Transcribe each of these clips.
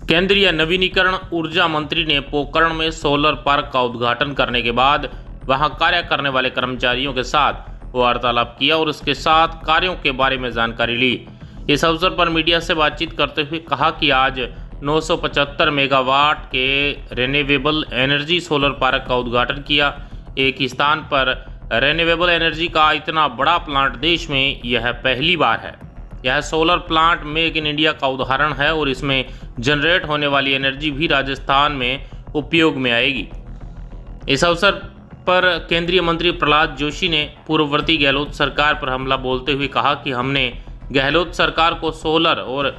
केंद्रीय नवीनीकरण ऊर्जा मंत्री ने पोखरण में सोलर पार्क का उद्घाटन करने के बाद वहां कार्य करने वाले कर्मचारियों के साथ वार्तालाप किया और उसके साथ कार्यों के बारे में जानकारी ली। इस अवसर पर मीडिया से बातचीत करते हुए कहा कि आज 975 मेगावाट के रिन्यूएबल एनर्जी सोलर पार्क का उद्घाटन किया। एक ही स्थान पर रिन्यूएबल एनर्जी का इतना बड़ा प्लांट देश में यह पहली बार है। यह solar plant make in India का उदाहरण है और इसमें जनरेट होने वाली एनर्जी भी राजस्थान में उपयोग में आएगी। इस अवसर पर केंद्रीय मंत्री प्रहलाद जोशी ने पूर्ववर्ती गहलोत सरकार पर हमला बोलते हुए कहा कि हमने गहलोत सरकार को सोलर और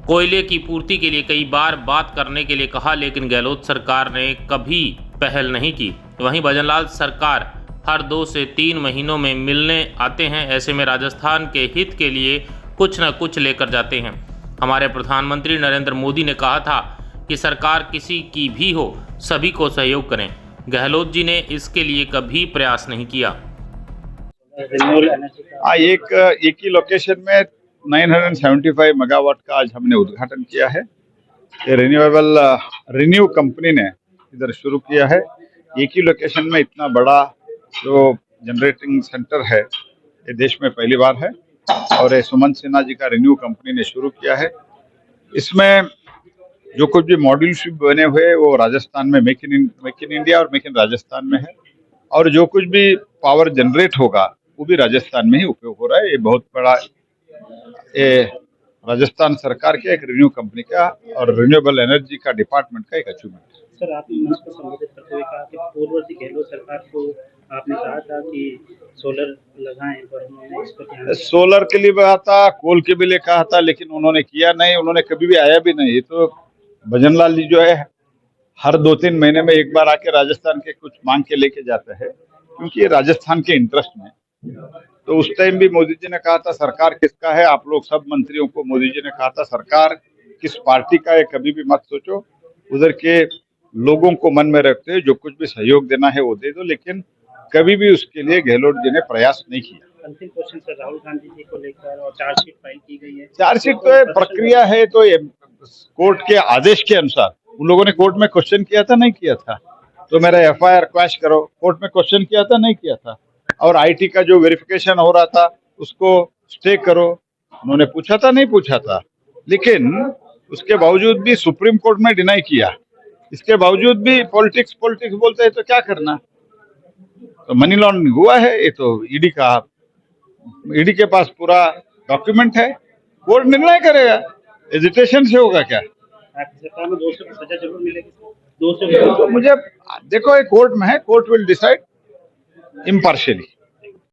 कोयले की पूर्ति के लिए कई बार बात करने के लिए कहा, लेकिन गहलोत सरकार ने कभी पहल नहीं की। वहीं भजनलाल सरकार हर 2 से 3 महीनों में मिलने आते हैं। ऐसे में राजस्थान के हित के लिए कुछ न कुछ लेकर जाते हैं। हमारे प्रधानमंत्री नरेंद्र मोदी ने कहा था कि सरकार किसी की भी हो, सभी को सहयोग करें। गहलोत जी ने इसके लिए कभी प्रयास नहीं किया। एक ही लोकेशन में 975 मेगावाट का आज हमने उद्घाटन किया है। ये रिन्यू कंपनी ने इधर शुरू किया है। एक ही लोकेशन में इतना बड़ा जो जनरेटिंग सेंटर है ये देश में पहली बार है और ये सुमंत सिन्हा जी का रिन्यू कंपनी ने शुरू किया है। इसमें जो कुछ भी मॉड्यूल्स बने हुए वो राजस्थान में मेक इन इंडिया और मेक इन राजस्थान में है, और जो कुछ भी पावर जनरेट होगा वो भी राजस्थान में ही उपयोग हो रहा है। ये बहुत बड़ा ये राजस्थान सरकार के एक रिन्यू कंपनी का और रिन्यूएबल एनर्जी का डिपार्टमेंट का एक अचीवमेंट है। सर, आपने मंच को संबोधित करते हुए कहा कि पूर्ववर्ती गहलोत सरकार को आपने कहा था कि सोलर लगाएं, पर उन्होंने इस पर ध्यान सोलर के लिए कहा था, कोल के भी लिए कहा था, लेकिन उन्होंने किया नहीं। उन्होंने कभी भी आया भी नहीं। ये तो भजनलाल जी जो है हर 2-3 महीने में एक बार आके राजस्थान के कुछ मांग के लेके जाते हैं, क्योंकि ये राजस्थान के इंटरेस्ट में। तो उस टाइम भी मोदी जी ने कहा था सरकार किसका है, आप लोग सब मंत्रियों को मोदी जी ने कहा था सरकार किस पार्टी का है कभी भी मत सोचो, उधर के लोगों को मन में रखते हुए जो कुछ भी सहयोग देना है वो दे दो, लेकिन कभी भी उसके लिए गहलोत जी ने प्रयास नहीं किया। अंतिम क्वेश्चन सर, राहुल गांधी जी को लेकर और चार्जशीट फाइल की गई है। चार्जशीट तो प्रक्रिया है, तो ये कोर्ट के आदेश के अनुसार उन लोगों ने कोर्ट में क्वेश्चन किया था, नहीं किया था, तो मेरा एफआईआर क्वैश करो। कोर्ट में क्वेश्चन किया था, नहीं किया था, और आईटी का जो वेरिफिकेशन हो रहा था उसको स्टे करो, उन्होंने पूछा था, नहीं पूछा था, लेकिन उसके बावजूद भी सुप्रीम कोर्ट में डिनाई किया। इसके बावजूद भी पॉलिटिक्स बोलते हैं, तो क्या करना। तो मनी लॉन्ड्रिंग हुआ है, ये तो ईडी के पास पूरा डॉक्यूमेंट है, कोर्ट निर्णय करेगा। एजिटेशन से होगा क्या? सरकार में 2 साल की सजा जरूर मिलेगी। 2 साल मुझे देखो ये कोर्ट में है, कोर्ट विल डिसाइड इम्पार्शियली।